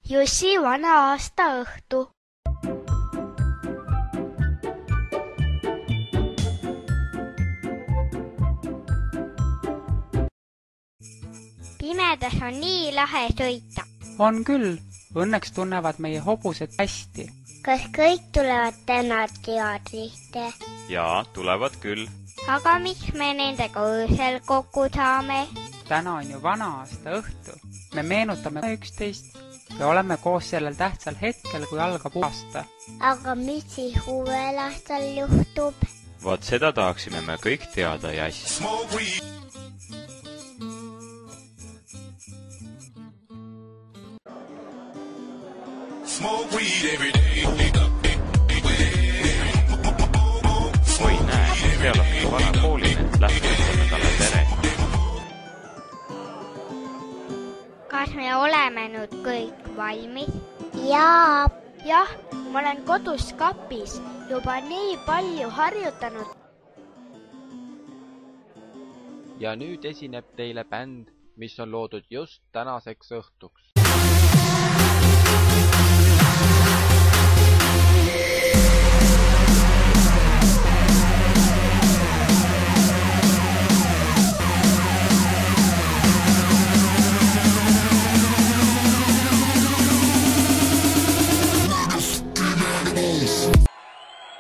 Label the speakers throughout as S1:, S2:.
S1: Jussi vana aasta õhtu. Pimedas on nii lahe sõita.
S2: On küll, õnneks tunnevad meie hobused hästi.
S1: Kas kõik tulevad täna teatrisse?
S3: Jaa, tulevad küll.
S1: Aga miks me nendega öösel kokku saame?
S2: Täna on ju vana aasta õhtu. Me meenutame üksteist ja oleme koos sellel tähtsal hetkel, kui algab aasta.
S1: Aga mis siis uuel aastal juhtub?
S3: Vaat seda tahaksime me kõik teada, Jass. Oi näe, seal on minu vana koolimees, lähme ütleme talle tere.
S1: Kas me oleme nüüd kõik valmis?
S4: Jaa.
S1: Jah, ma olen kodus kapis juba nii palju harjutanud.
S5: Ja nüüd esineb teile bänd, mis on loodud just tänaseks õhtuks.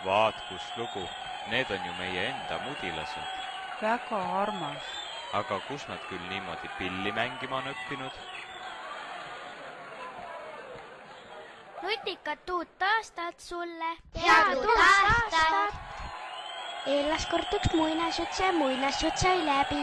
S3: Vaat kus lugu, need on ju meie enda mudilased.
S2: Väga armas.
S3: Aga kus nad küll niimoodi pilli mängima on õppinud?
S1: Nutikat uut aastat sulle!
S4: Head uut aastat!
S1: Eelas kord üks muinasjutt sai läbi.